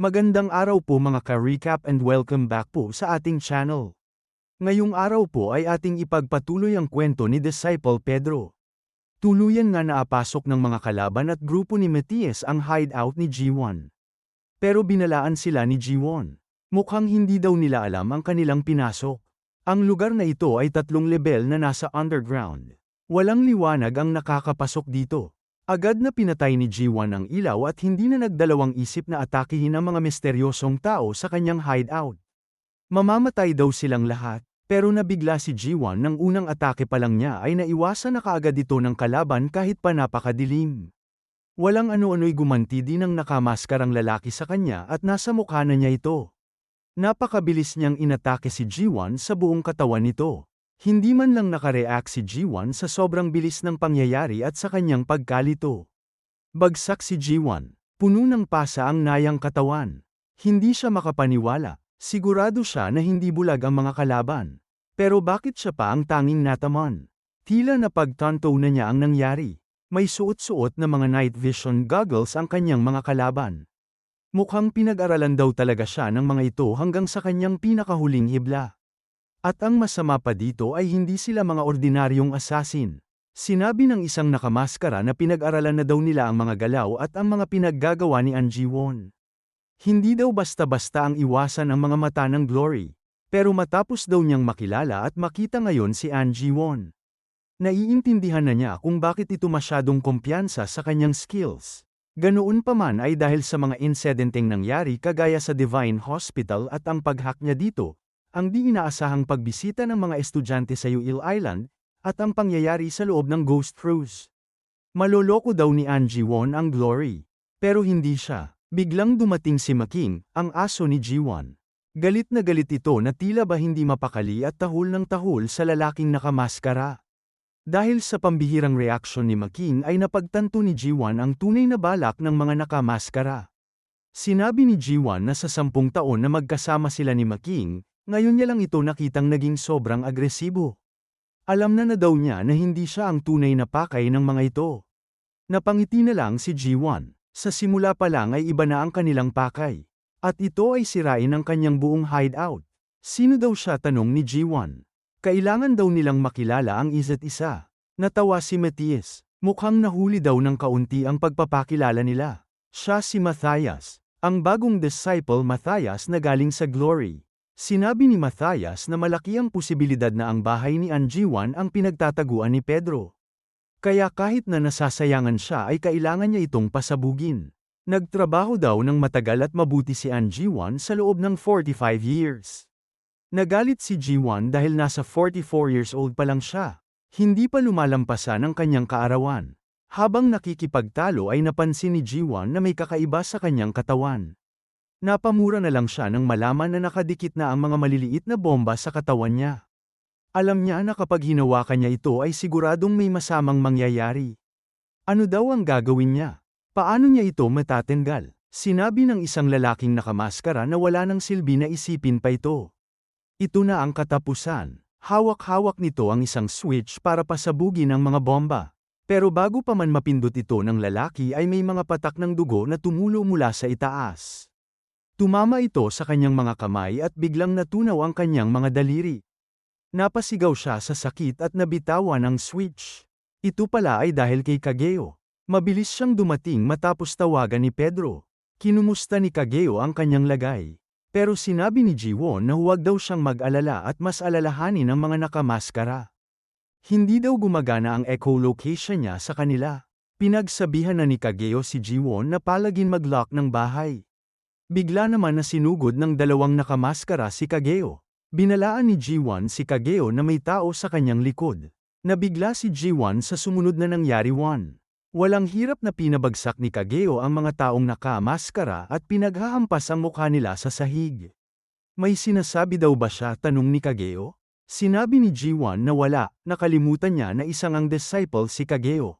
Magandang araw po mga ka-recap and welcome back po sa ating channel. Ngayong araw po ay ating ipagpatuloy ang kwento ni Disciple Pedro. Tuluyan nga naapasok ng mga kalaban at grupo ni Matias ang hideout ni G1. Pero binalaan sila ni G1. Mukhang hindi daw nila alam ang kanilang pinasok. Ang lugar na ito ay 3 level na nasa underground. Walang liwanag ang nakakapasok dito. Agad na pinatay ni G1 ang ilaw at hindi na nagdalawang isip na atakihin ang mga misteryosong tao sa kanyang hideout. Mamamatay daw silang lahat, pero nabigla si G1 nang unang atake pa lang niya ay naiwasan na kaagad ito ng kalaban kahit pa napakadilim. Walang ano-ano'y gumanti din ang nakamaskarang lalaki sa kanya at nasa mukha na niya ito. Napakabilis niyang inatake si G1 sa buong katawan nito. Hindi man lang nakareact si G1 sa sobrang bilis ng pangyayari at sa kanyang pagkalito. Bagsak si G1. Puno ng pasa ang nayang katawan. Hindi siya makapaniwala. Sigurado siya na hindi bulag ang mga kalaban. Pero bakit siya pa ang tanging nataman? Tila napagtanto na niya ang nangyari. May suot-suot na mga night vision goggles ang kanyang mga kalaban. Mukhang pinag-aralan daw talaga siya ng mga ito hanggang sa kanyang pinakahuling hibla. At ang masama pa dito ay hindi sila mga ordinaryong assassin. Sinabi ng isang nakamaskara na pinag-aralan na daw nila ang mga galaw at ang mga pinaggagawa ni Ji-won. Hindi daw basta-basta ang iwasan ang mga mata ng Glory. Pero matapos daw niyang makilala at makita ngayon si Ji-won. Naiintindihan na niya kung bakit ito masyadong kumpiyansa sa kanyang skills. Ganoon pa man ay dahil sa mga insidenteng nangyari kagaya sa Divine Hospital at ang pag-hack niya dito, ang di inaasahang pagbisita ng mga estudyante sa Yuil Island, at ang pangyayari sa loob ng Ghost Cruise. Maloloko daw ni Ji-won ang Glory. Pero hindi siya. Biglang dumating si Making, ang aso ni G1. Galit na galit ito na tila ba hindi mapakali at tahol ng tahol sa lalaking nakamaskara. Dahil sa pambihirang reaksyon ni Making ay napagtanto ni G1 ang tunay na balak ng mga nakamaskara. Sinabi ni G1 na sa 10 taon na magkasama sila ni Making, ngayon niya lang ito nakitang naging sobrang agresibo. Alam na daw niya na hindi siya ang tunay na pakay ng mga ito. Napangiti na lang si G1. Sa simula pa lang ay iba na ang kanilang pakay. At ito ay sirain ang kanyang buong hideout. Sino daw siya, tanong ni G1. Kailangan daw nilang makilala ang isa't isa. Natawa si Matias. Mukhang nahuli daw ng kaunti ang pagpapakilala nila. Siya si Matthias. Ang bagong disciple Matthias na galing sa Glory. Sinabi ni Matthias na malaki ang posibilidad na ang bahay ni Ji-won ang pinagtataguan ni Pedro. Kaya kahit na nasasayangan siya ay kailangan niya itong pasabugin. Nagtrabaho daw ng matagal at mabuti si Ji-won sa loob ng 45 years. Nagalit si Ji-won dahil nasa 44 years old pa lang siya. Hindi pa lumalampasan ang kanyang kaarawan. Habang nakikipagtalo ay napansin ni Ji-won na may kakaiba sa kanyang katawan. Napamura na lang siya nang malaman na nakadikit na ang mga maliliit na bomba sa katawan niya. Alam niya na kapag hinawakan niya ito ay siguradong may masamang mangyayari. Ano daw ang gagawin niya? Paano niya ito matatanggal? Sinabi ng isang lalaking nakamaskara na wala nang silbi na isipin pa ito. Ito na ang katapusan. Hawak-hawak nito ang isang switch para pasabugin ang mga bomba. Pero bago pa man mapindot ito ng lalaki ay may mga patak ng dugo na tumulo mula sa itaas. Tumama ito sa kanyang mga kamay at biglang natunaw ang kanyang mga daliri. Napasigaw siya sa sakit at nabitawan ang switch. Ito pala ay dahil kay Kageo. Mabilis siyang dumating matapos tawagan ni Pedro. Kinumusta ni Kageo ang kanyang lagay. Pero sinabi ni Ji-won na huwag daw siyang mag-alala at mas alalahanin ang mga nakamaskara. Hindi daw gumagana ang echolocation niya sa kanila. Pinagsabihan na ni Kageo si Ji-won na palaging mag-lock ng bahay. Bigla naman na sinugod ng dalawang nakamaskara si Kageo. Binalaan ni Ji-won si Kageo na may tao sa kanyang likod. Nabigla si Ji-won sa sumunod na nangyari. Walang hirap na pinabagsak ni Kageo ang mga taong nakamaskara at pinaghahampas ang mukha nila sa sahig. May sinasabi daw ba siya, tanong ni Kageo? Sinabi ni Ji-won na wala, nakalimutan niya na isang ang disciple si Kageo.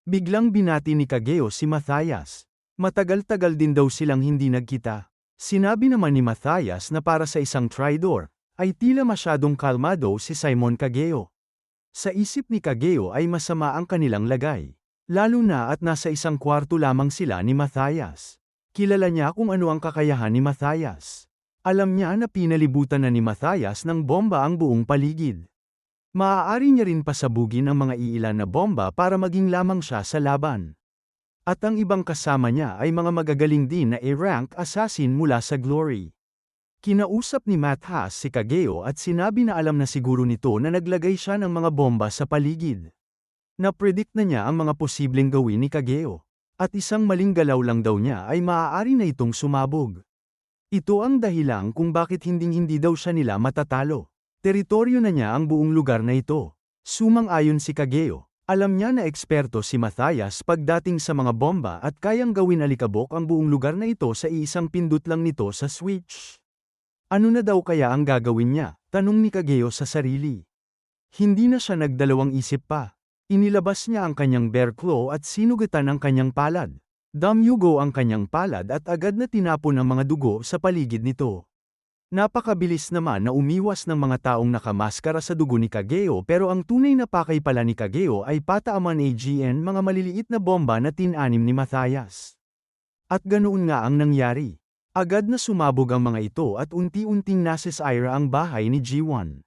Biglang binati ni Kageo si Matthias. Matagal-tagal din daw silang hindi nagkita. Sinabi naman ni Matthias na para sa isang traitor, ay tila masyadong kalmado si Simon Kageo. Sa isip ni Kageo ay masama ang kanilang lagay. Lalo na at nasa isang kwarto lamang sila ni Matthias. Kilala niya kung ano ang kakayahan ni Matthias. Alam niya na pinalibutan na ni Matthias ng bomba ang buong paligid. Maaari niya rin pasabugin ang mga iilan na bomba para maging lamang siya sa laban. At ang ibang kasama niya ay mga magagaling din na A-rank assassin mula sa Glory. Kinausap ni Matthias si Kageo at sinabi na alam na siguro nito na naglagay siya ng mga bomba sa paligid. Na-predict na niya ang mga posibleng gawin ni Kageo. At isang maling galaw lang daw niya ay maaari na itong sumabog. Ito ang dahilan kung bakit hindi daw siya nila matatalo. Teritoryo na niya ang buong lugar na ito. Sumang-ayon si Kageo. Alam niya na eksperto si Matthias pagdating sa mga bomba at kayang gawin alikabok ang buong lugar na ito sa isang pindot lang nito sa switch. Ano na daw kaya ang gagawin niya? Tanong ni Kageo sa sarili. Hindi na siya nagdalawang isip pa. Inilabas niya ang kanyang bear claw at sinugatan ang kanyang palad. Damyugo ang kanyang palad at agad na tinapon ang mga dugo sa paligid nito. Napakabilis naman na umiwas ng mga taong nakamaskara sa dugo ni Kageo pero ang tunay na pakay pala ni Kageo ay pataaman AGN mga maliliit na bomba na tinanim ni Matthias. At ganoon nga ang nangyari. Agad na sumabog ang mga ito at unti-unting nasisira ang bahay ni G1.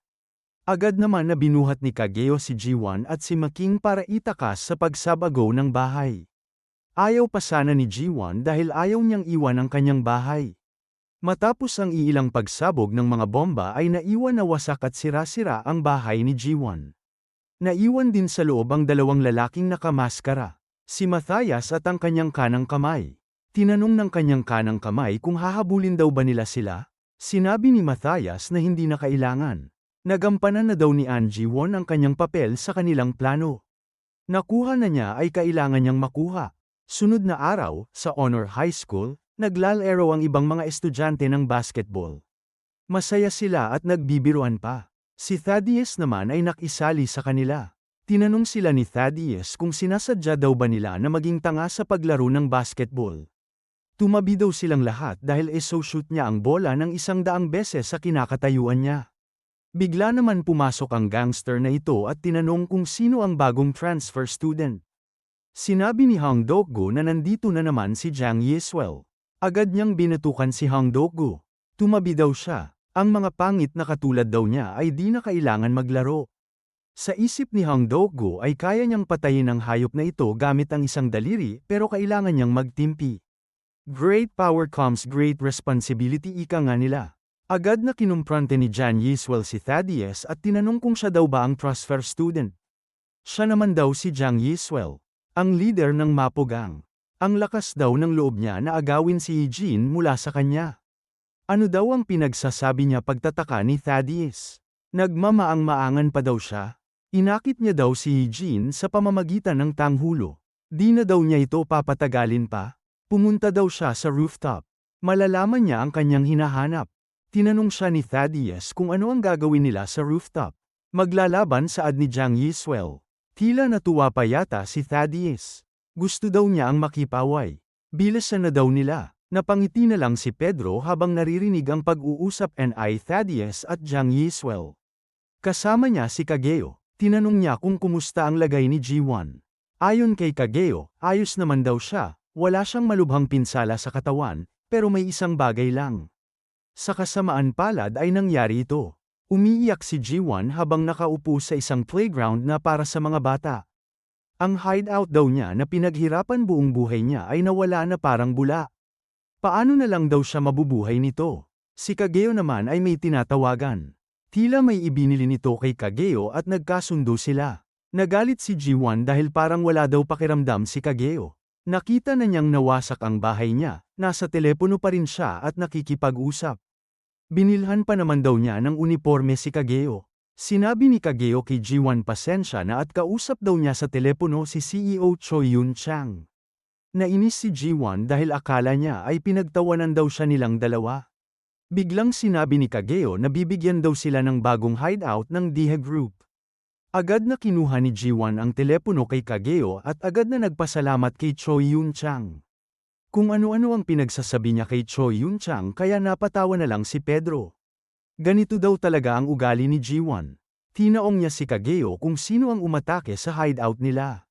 Agad naman na binuhat ni Kageo si G1 at si Making para itakas sa pagsabago ng bahay. Ayaw pa sana ni G1 dahil ayaw niyang iwan ang kanyang bahay. Matapos ang iilang pagsabog ng mga bomba ay naiwan na wasak at sira-sira ang bahay ni G1. Naiwan din sa loob ang dalawang lalaking nakamaskara, si Matthias at ang kanyang kanang kamay. Tinanong ng kanyang kanang kamay kung hahabulin daw ba nila sila. Sinabi ni Matthias na hindi na kailangan. Nagampanan na daw ni Ji-won ang kanyang papel sa kanilang plano. Nakuha na niya ay kailangan niyang makuha. Sunod na araw, sa Honor High School, naglalaro ang ibang mga estudyante ng basketball. Masaya sila at nagbibiruan pa. Si Thaddeus naman ay nakisali sa kanila. Tinanong sila ni Thaddeus kung sinasadya daw ba nila na maging tanga sa paglaro ng basketball. Tumabi daw silang lahat dahil iso-shoot niya ang bola ng 100 beses sa kinakatayuan niya. Bigla naman pumasok ang gangster na ito at tinanong kung sino ang bagong transfer student. Sinabi ni Hong Dok-gu na nandito na naman si Jang Yiswell. Agad niyang binatukan si Hong Dok-gu. Tumabi daw siya. Ang mga pangit na katulad daw niya ay di na kailangan maglaro. Sa isip ni Hong Dok-gu ay kaya niyang patayin ang hayop na ito gamit ang isang daliri pero kailangan niyang magtimpi. Great power comes great responsibility, ika nga nila. Agad na kinumprante ni Jang Yiswell si Thaddeus at tinanong kung siya daw ba ang transfer student. Siya naman daw si Jang Yiswell, ang leader ng Mapo Gang. Ang lakas daw ng loob niya na agawin si Eugene mula sa kanya. Ano daw ang pinagsasabi niya pagtataka ni Thaddeus? Nagmamaang-maangan pa daw siya. Inakit niya daw si Eugene sa pamamagitan ng tanghulo. Di na daw niya ito papatagalin pa. Pumunta daw siya sa rooftop. Malalaman niya ang kanyang hinahanap. Tinanong siya ni Thaddeus kung ano ang gagawin nila sa rooftop. Maglalaban saad ni Jang Yiswell. Tila natuwa pa yata si Thaddeus. Gusto daw niya ang makipaway. Bilisan na daw nila. Napangiti na lang si Pedro habang naririnig ang pag-uusap ni Thaddeus at Jang Yiswell. Kasama niya si Kageo. Tinanong niya kung kumusta ang lagay ni G1. Ayon kay Kageo, ayos naman daw siya. Wala siyang malubhang pinsala sa katawan, pero may isang bagay lang. Sa kasamaan palad ay nangyari ito. Umiiyak si G1 habang nakaupo sa isang playground na para sa mga bata. Ang hideout daw niya na pinaghirapan buong buhay niya ay nawala na parang bula. Paano na lang daw siya mabubuhay nito? Si Kageo naman ay may tinatawagan. Tila may ibinili nito kay Kageo at nagkasundo sila. Nagalit si G1 dahil parang wala daw pakiramdam si Kageo. Nakita na niyang nawasak ang bahay niya, nasa telepono pa rin siya at nakikipag-usap. Binilhan pa naman daw niya ng uniforme si Kageo. Sinabi ni Kageo kay G1 pasensya na at kausap daw niya sa telepono si CEO Choi Yun-chang. Nainis si G1 dahil akala niya ay pinagtawanan daw siya nilang dalawa. Biglang sinabi ni Kageo na bibigyan daw sila ng bagong hideout ng Dihe Group. Agad na kinuha ni G1 ang telepono kay Kageo at agad na nagpasalamat kay Choi Yun-chang. Kung ano-ano ang pinagsasabi niya kay Choi Yun-chang kaya napatawa na lang si Pedro. Ganito daw talaga ang ugali ni G1. Tinaong niya si Kageo kung sino ang umatake sa hideout nila.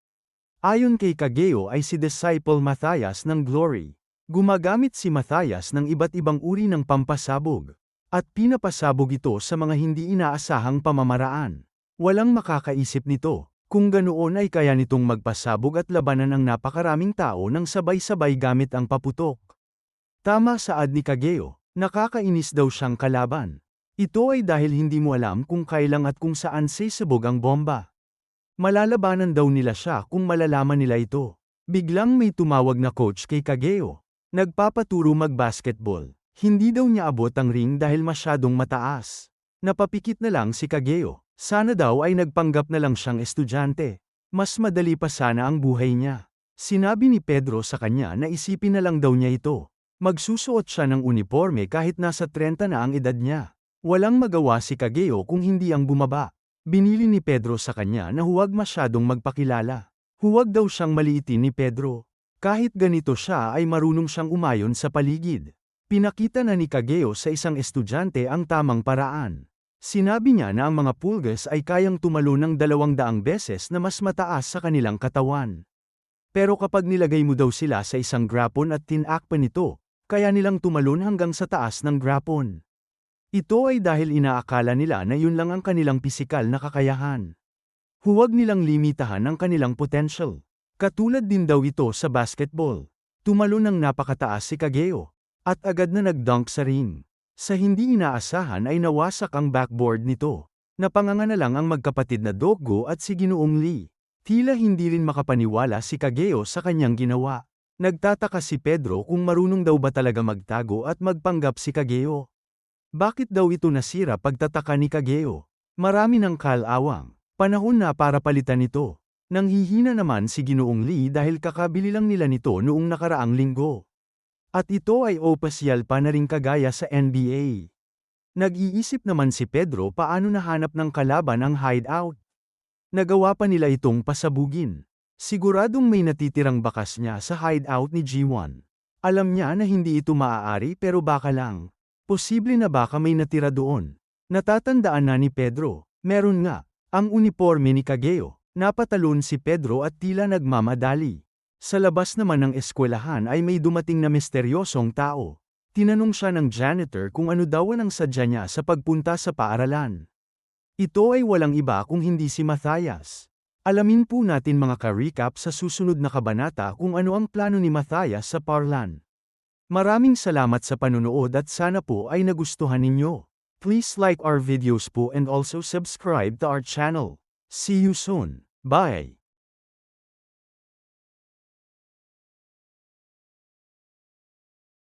Ayon kay Kageo ay si Disciple Matthias ng Glory. Gumagamit si Matthias ng iba't ibang uri ng pampasabog, at pinapasabog ito sa mga hindi inaasahang pamamaraan. Walang makakaisip nito, kung ganoon ay kaya nitong magpasabog at labanan ang napakaraming tao ng sabay-sabay gamit ang paputok. Tama saad ni Kageo, nakakainis daw siyang kalaban. Ito ay dahil hindi mo alam kung kailang at kung saan sisabog ang bomba. Malalabanan daw nila siya kung malalaman nila ito. Biglang may tumawag na coach kay Kageo. Nagpapaturo mag-basketball. Hindi daw niya abot ang ring dahil masyadong mataas. Napapikit na lang si Kageo. Sana daw ay nagpanggap na lang siyang estudyante. Mas madali pa sana ang buhay niya. Sinabi ni Pedro sa kanya na isipin na lang daw niya ito. Magsusuot siya ng uniforme kahit nasa 30 na ang edad niya. Walang magawa si Kageo kung hindi ang bumaba. Binili ni Pedro sa kanya na huwag masyadong magpakilala. Huwag daw siyang maliitin ni Pedro. Kahit ganito siya ay marunong siyang umayon sa paligid. Pinakita na ni Kageo sa isang estudyante ang tamang paraan. Sinabi niya na ang mga pulgas ay kayang tumalo ng 200 beses na mas mataas sa kanilang katawan. Pero kapag nilagay mo daw sila sa isang grapon at tinakpan ito, kaya nilang tumalon hanggang sa taas ng grapon. Ito ay dahil inaakala nila na yun lang ang kanilang pisikal na kakayahan. Huwag nilang limitahan ang kanilang potential. Katulad din daw ito sa basketball. Tumalon ng napakataas si Kageo, at agad na nag-dunk sa ring. Sa hindi inaasahan ay nawasak ang backboard nito. Napanganga na lang ang magkapatid na Dokgo at si Ginoong Lee. Tila hindi rin makapaniwala si Kageo sa kanyang ginawa. Nagtataka si Pedro kung marunong daw ba talaga magtago at magpanggap si Kageo. Bakit daw ito nasira pagtataka ni Kageo? Marami ng kalawang. Panahon na para palitan ito. Nanghihina naman si Ginoong Lee dahil kakabili lang nila nito noong nakaraang linggo. At ito ay opasyal pa na rin kagaya sa NBA. Nag-iisip naman si Pedro paano nahanap ng kalaban ang hideout. Nagawa pa nila itong pasabugin. Siguradong may natitirang bakas niya sa hideout ni G1. Alam niya na hindi ito maaari pero baka lang. Posible na baka may natira doon. Natatandaan na ni Pedro. Meron nga. Ang uniforme ni Kageo. Napatalon si Pedro at tila nagmamadali. Sa labas naman ng eskwelahan ay may dumating na misteryosong tao. Tinanong siya ng janitor kung ano daw ang sadya niya sa pagpunta sa paaralan. Ito ay walang iba kung hindi si Matthias. Alamin po natin mga ka-recap sa susunod na kabanata kung ano ang plano ni Matthias sa Parlan. Maraming salamat sa panunood at sana po ay nagustuhan ninyo. Please like our videos po and also subscribe to our channel. See you soon. Bye!